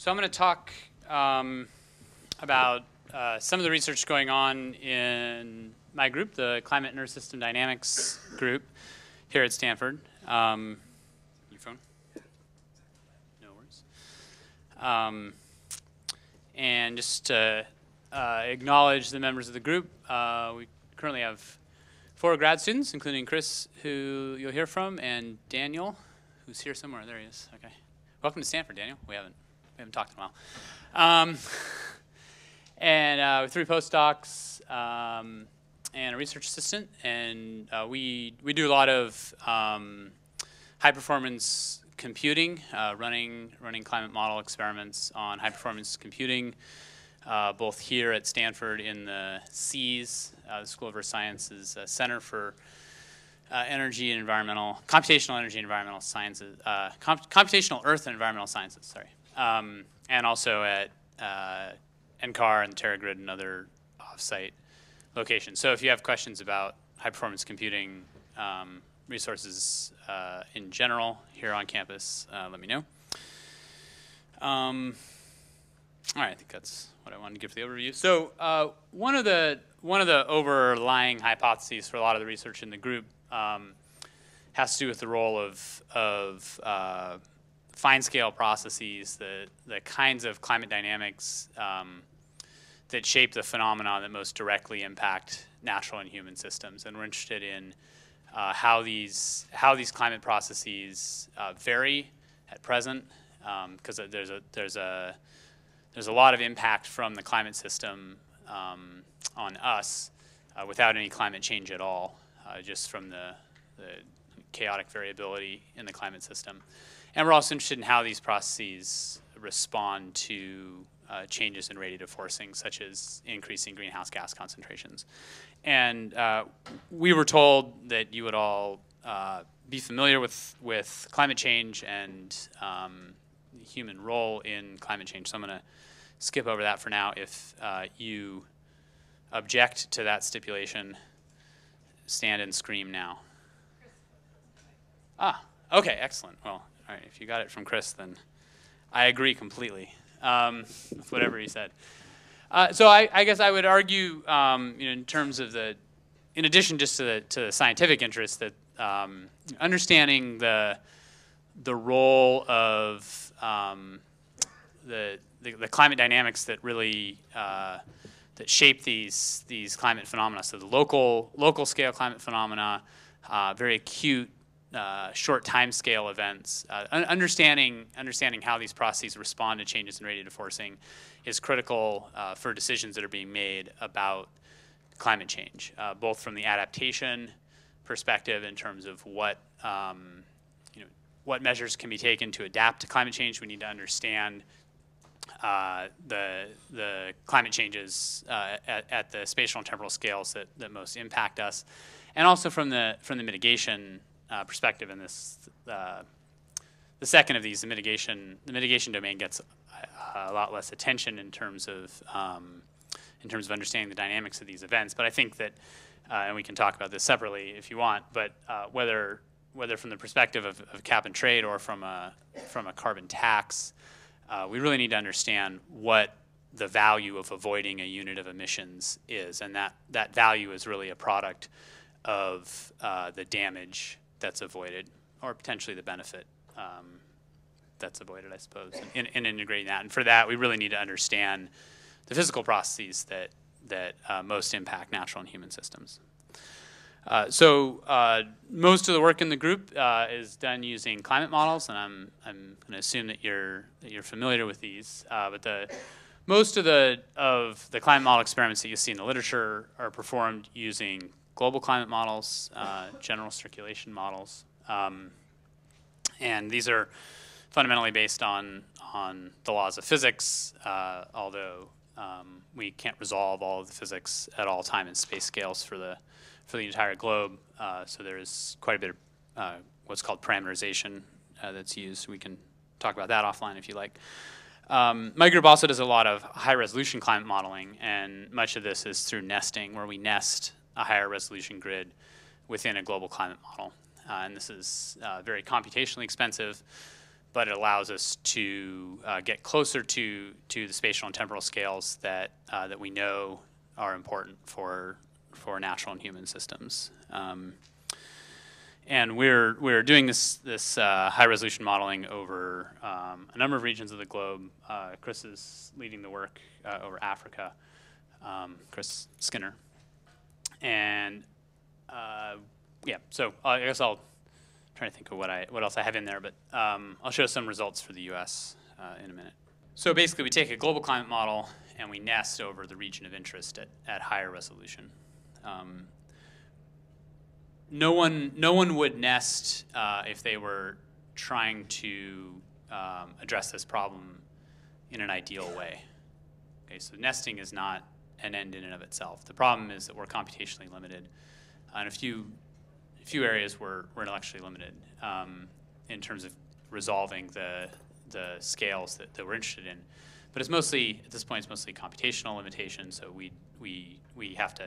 So I'm going to talk about some of the research going on in my group, the Climate and Earth System Dynamics group here at Stanford. Your phone? No worries. And just to acknowledge the members of the group, we currently have 4 grad students, including Chris, who you'll hear from, and Daniel, who's here somewhere. There he is. Okay. Welcome to Stanford, Daniel. We haven't talked in a while. And 3 postdocs and a research assistant. And we do a lot of high-performance computing, running climate model experiments on high-performance computing, both here at Stanford in the SEAS, the School of Earth Sciences Center for Energy and Environmental, Computational Energy and Environmental Sciences, Computational Earth and Environmental Sciences, sorry. And also at NCAR and the TerraGrid and other off-site locations. So if you have questions about high-performance computing resources in general here on campus, let me know. All right, I think that's what I wanted to give for the overview. So one of the overlying hypotheses for a lot of the research in the group has to do with the role of fine-scale processes, the kinds of climate dynamics that shape the phenomena that most directly impact natural and human systems. And we're interested in how these climate processes vary at present, because there's a lot of impact from the climate system on us without any climate change at all, just from the chaotic variability in the climate system. And we're also interested in how these processes respond to changes in radiative forcing, such as increasing greenhouse gas concentrations. And we were told that you would all be familiar with climate change and the human role in climate change. So I'm going to skip over that for now. If you object to that stipulation, stand and scream now. Ah, okay, excellent. Well, all right, if you got it from Chris, then I agree completely with whatever he said. So I guess I would argue, in terms of in addition just to the scientific interest, that understanding the role of the climate dynamics that really that shape these climate phenomena. So the local scale climate phenomena, very acute short time scale events. Understanding how these processes respond to changes in radiative forcing is critical for decisions that are being made about climate change, both from the adaptation perspective in terms of what measures can be taken to adapt to climate change. We need to understand the climate changes at the spatial and temporal scales that most impact us, and also from the mitigation perspective. In this, the second of these, the mitigation domain gets a lot less attention in terms of understanding the dynamics of these events. But I think that, and we can talk about this separately if you want, but whether from the perspective of cap and trade or from a carbon tax, we really need to understand what the value of avoiding a unit of emissions is, and that value is really a product of the damage that's avoided, or potentially the benefit that's avoided, I suppose, in integrating that. And for that, we really need to understand the physical processes that most impact natural and human systems. So most of the work in the group is done using climate models, and I'm going to assume that you're familiar with these. But most of the climate model experiments that you see in the literature are performed using global climate models, general circulation models, and these are fundamentally based on the laws of physics, although we can't resolve all of the physics at all time and space scales for the entire globe. So there is quite a bit of what's called parameterization that's used. We can talk about that offline if you like. My group also does a lot of high-resolution climate modeling, and much of this is through nesting, where we nest a higher resolution grid within a global climate model. And this is very computationally expensive, but it allows us to get closer to the spatial and temporal scales that we know are important for natural and human systems. And we're doing this high resolution modeling over a number of regions of the globe. Chris is leading the work over Africa, Chris Skinner. And yeah, so I guess I'll try to think of what else I have in there, but I'll show some results for the US in a minute. So basically we take a global climate model and we nest over the region of interest at higher resolution. No one would nest if they were trying to address this problem in an ideal way. Okay, so nesting is not an end in and of itself. The problem is that we're computationally limited. In a few areas we're intellectually limited in terms of resolving the scales that we're interested in. But it's mostly, at this point, it's mostly computational limitations, so we have to,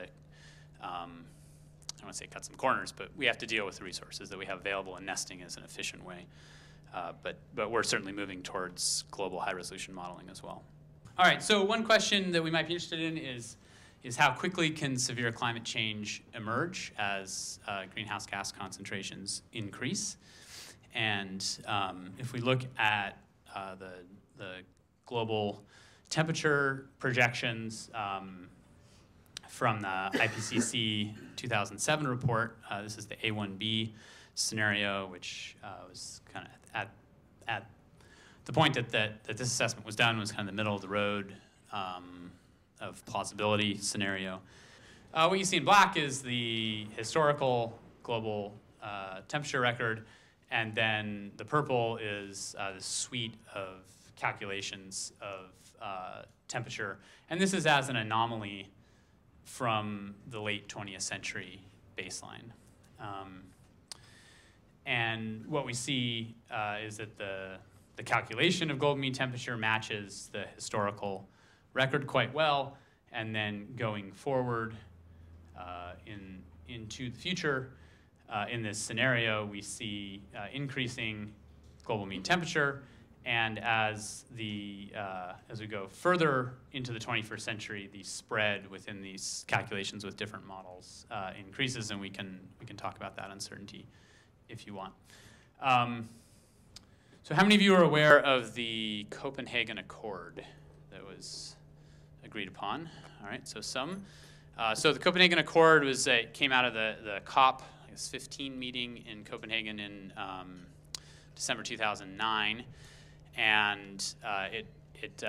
I don't want to say cut some corners, but we have to deal with the resources that we have available, and nesting is an efficient way. But we're certainly moving towards global high-resolution modeling as well. All right, so one question that we might be interested in is how quickly can severe climate change emerge as greenhouse gas concentrations increase? And if we look at the global temperature projections from the IPCC 2007 report, this is the A1B scenario, which was kind of at the point that this assessment was done was kind of the middle of the road of plausibility scenario. What you see in black is the historical global temperature record, and then the purple is the suite of calculations of temperature. And this is as an anomaly from the late 20th century baseline. And what we see is that the calculation of global mean temperature matches the historical record quite well, and then going forward into the future, in this scenario, we see increasing global mean temperature, and as we go further into the 21st century, the spread within these calculations with different models increases, and we can talk about that uncertainty if you want. So how many of you are aware of the Copenhagen Accord that was agreed upon? All right, so some. So the Copenhagen Accord came out of the COP 15 meeting in Copenhagen in December 2009, and it's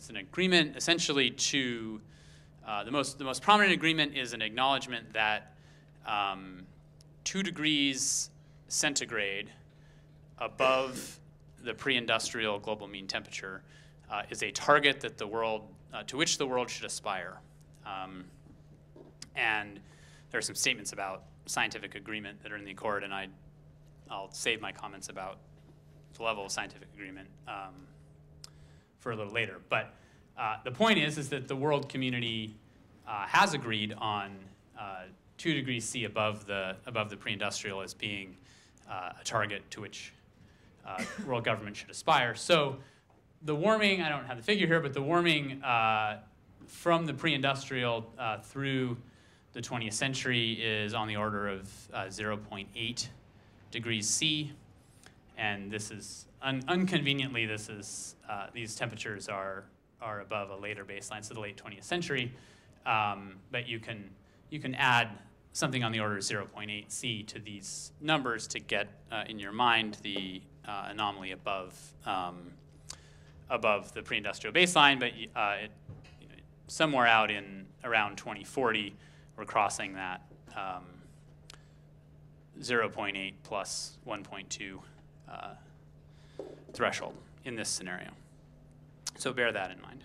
an agreement essentially to the most prominent agreement is an acknowledgement that 2 degrees centigrade above the pre-industrial global mean temperature is a target that the world to which the world should aspire. And there are some statements about scientific agreement that are in the Accord, and I'll save my comments about the level of scientific agreement for a little later. But the point is that the world community has agreed on 2 degrees C above the pre-industrial as being a target to which world government should aspire. So the warming, I don't have the figure here, but the warming from the pre-industrial through the 20th century is on the order of 0.8 degrees C, and this is unconveniently these temperatures are above a later baseline, so the late 20th century. But you can add something on the order of 0.8 C to these numbers to get in your mind the anomaly above the pre-industrial baseline, but somewhere out in around 2040, we're crossing that 0.8 plus 1.2 threshold in this scenario. So bear that in mind.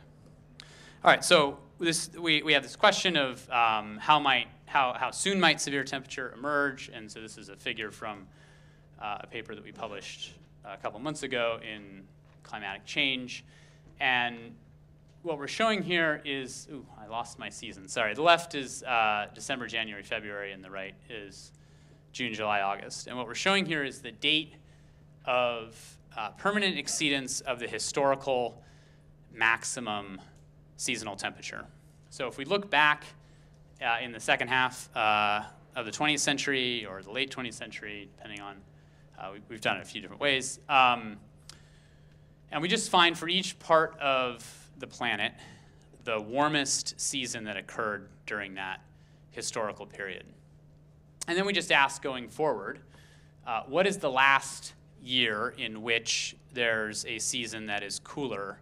All right, so we have this question of how soon might severe temperature emerge, and so this is a figure from a paper that we published a couple months ago in Climatic Change, and what we're showing here is, I lost my season, sorry. The left is December, January, February, and the right is June, July, August. And what we're showing here is the date of permanent exceedance of the historical maximum seasonal temperature. So if we look back in the second half of the 20th century or the late 20th century, depending on, we've done it a few different ways. And we just find for each part of the planet the warmest season that occurred during that historical period. And then we just ask going forward, what is the last year in which there's a season that is cooler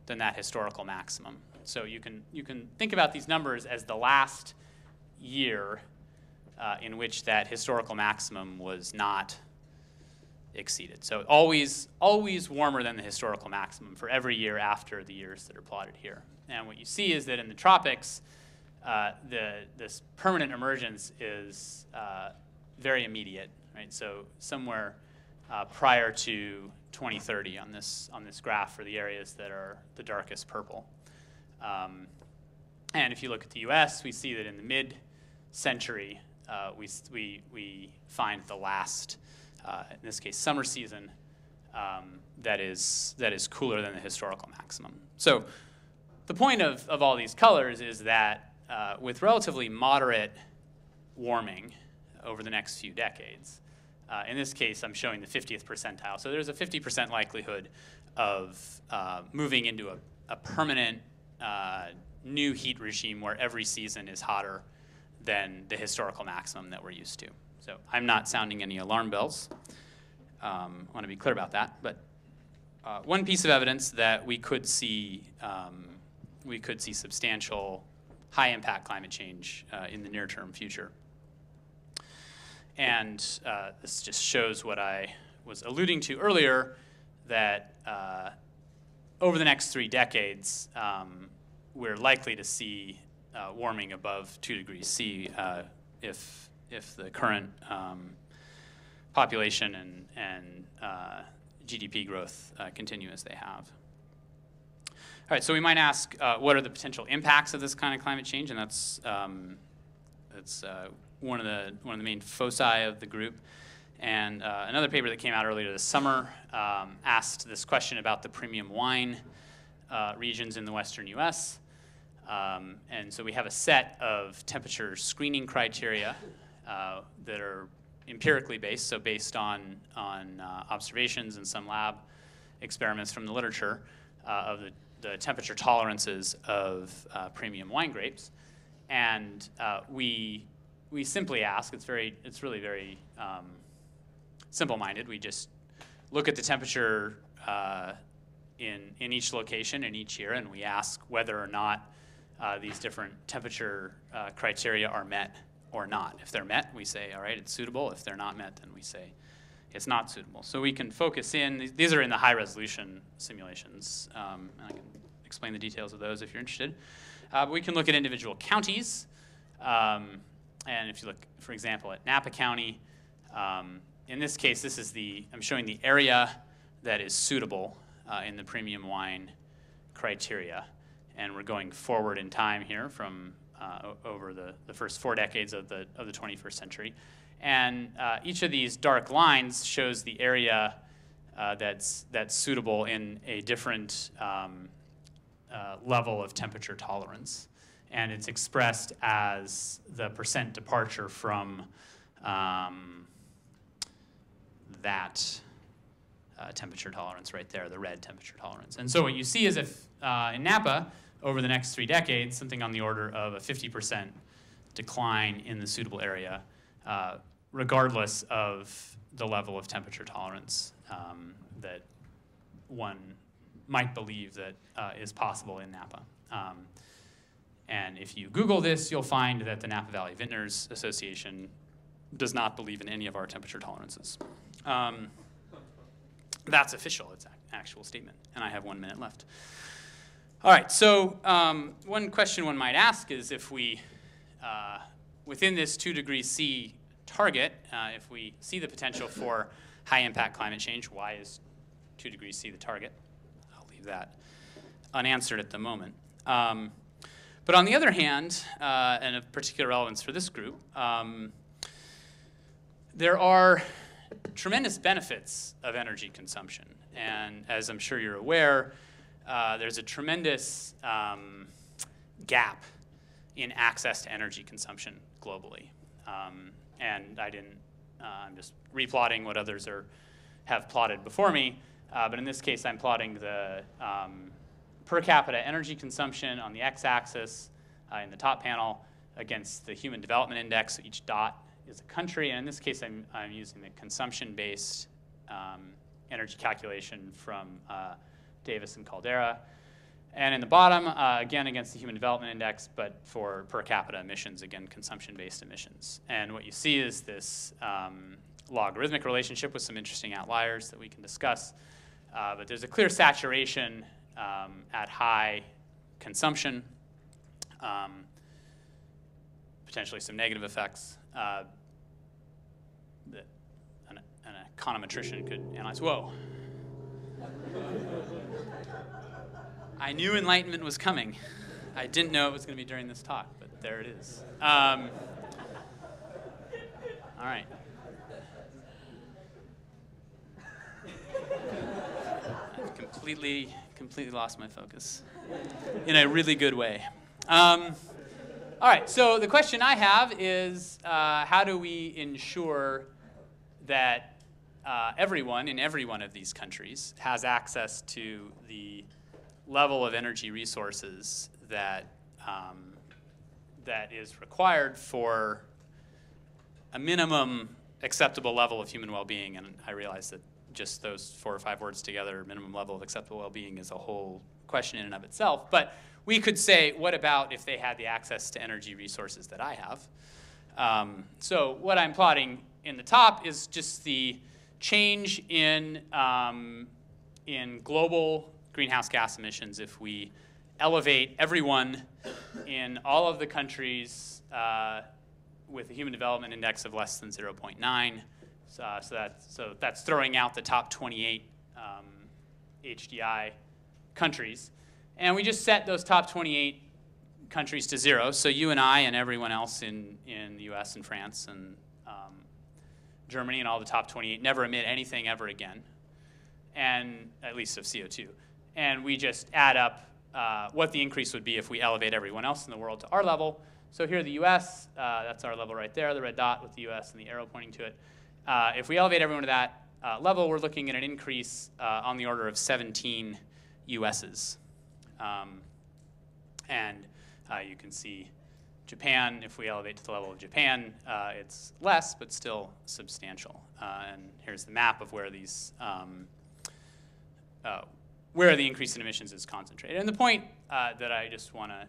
than that historical maximum? So you can think about these numbers as the last year in which that historical maximum was not exceeded. So always warmer than the historical maximum for every year after the years that are plotted here. And what you see is that in the tropics, this permanent emergence is very immediate, right? So somewhere prior to 2030 on this graph for the areas that are the darkest purple. And if you look at the U.S., we see that in the mid-century, we find the last, in this case, summer season that is cooler than the historical maximum. So the point of all these colors is that with relatively moderate warming over the next few decades, in this case, I'm showing the 50th percentile. So there's a 50% likelihood of moving into a permanent new heat regime where every season is hotter than the historical maximum that we're used to. So I'm not sounding any alarm bells. I want to be clear about that. But one piece of evidence that we could see substantial high-impact climate change in the near-term future. And this just shows what I was alluding to earlier, that over the next 3 decades, we're likely to see warming above 2 degrees C if the current population and GDP growth continue as they have. All right, so we might ask, what are the potential impacts of this kind of climate change? And that's one of the main foci of the group. And another paper that came out earlier this summer asked this question about the premium wine regions in the western U.S. And so we have a set of temperature screening criteria that are empirically based, so based on observations and some lab experiments from the literature of the temperature tolerances of premium wine grapes. And we simply ask, it's really very simple-minded. We just look at the temperature in each location in each year, and we ask whether or not these different temperature criteria are met or not. If they're met, we say, all right, it's suitable. If they're not met, then we say it's not suitable. So we can focus in. These are in the high-resolution simulations, and I can explain the details of those if you're interested. But we can look at individual counties. And if you look, for example, at Napa County, in this case, I'm showing the area that is suitable in the premium wine criteria. And we're going forward in time here from over the first 4 decades of the 21st century. And each of these dark lines shows the area that's suitable in a different level of temperature tolerance. And it's expressed as the percent departure from that temperature tolerance right there, the red temperature tolerance. And so what you see is if in Napa, over the next 3 decades, something on the order of a 50% decline in the suitable area, regardless of the level of temperature tolerance that one might believe that is possible in Napa. And if you Google this, you'll find that the Napa Valley Vintners Association does not believe in any of our temperature tolerances. That's official. It's an actual statement. And I have 1 minute left. All right, so one question one might ask is if we, within this 2 degrees C target, if we see the potential for high-impact climate change, why is 2 degrees C the target? I'll leave that unanswered at the moment. But on the other hand, and of particular relevance for this group, there are tremendous benefits of energy consumption. And as I'm sure you're aware, there's a tremendous gap in access to energy consumption globally. And I'm just replotting what others have plotted before me. But in this case, I'm plotting the per capita energy consumption on the x-axis in the top panel against the Human Development Index. So each dot is a country. And in this case, I'm using the consumption-based energy calculation from Davis and Caldera. And in the bottom, again, against the Human Development Index, but for per capita emissions, again, consumption-based emissions. And what you see is this logarithmic relationship with some interesting outliers that we can discuss. But there's a clear saturation at high consumption, potentially some negative effects that an econometrician could analyze. Whoa. I knew enlightenment was coming. I didn't know it was going to be during this talk, but there it is. All right. I've completely lost my focus in a really good way. All right, so the question I have is how do we ensure that everyone in every one of these countries has access to the level of energy resources that that is required for a minimum acceptable level of human well-being? And I realize that just those 4 or 5 words together, minimum level of acceptable well-being, is a whole question in and of itself. But we could say, what about if they had the access to energy resources that I have? So what I'm plotting in the top is just the change in global greenhouse gas emissions if we elevate everyone in all of the countries with a Human Development Index of less than 0.9. So that's throwing out the top 28 HDI countries. And we just set those top 28 countries to 0. So you and I and everyone else in the US and France and Germany and all the top 28 never emit anything ever again, and at least of CO2. And we just add up what the increase would be if we elevate everyone else in the world to our level. So here the US, that's our level right there, the red dot with the US and the arrow pointing to it. If we elevate everyone to that level, we're looking at an increase on the order of 17 USs. And you can see Japan, if we elevate to the level of Japan, it's less, but still substantial. And here's the map of where these where the increase in emissions is concentrated. And the point that I just want to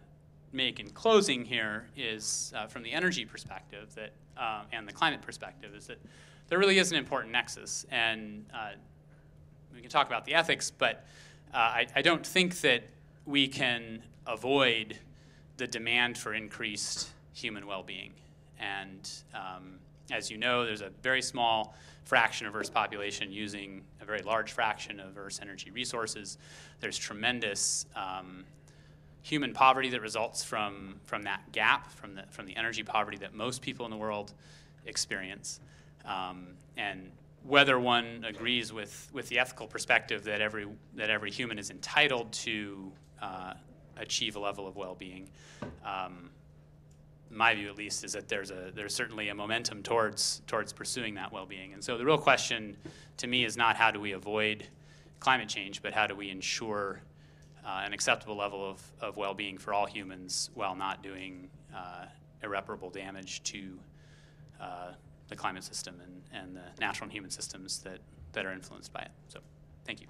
make in closing here is, from the energy perspective that, and the climate perspective, is that there really is an important nexus. And we can talk about the ethics, but I don't think that we can avoid the demand for increased human well-being. And as you know, there's a very small fraction of Earth's population using a very large fraction of Earth's energy resources. There's tremendous human poverty that results from that gap, from the energy poverty that most people in the world experience. And whether one agrees with the ethical perspective that every human is entitled to achieve a level of well-being, my view at least is that there's certainly a momentum towards pursuing that well-being. And so the real question to me is not how do we avoid climate change, but how do we ensure an acceptable level of well-being for all humans while not doing irreparable damage to the climate system and the natural and human systems that are influenced by it. So thank you.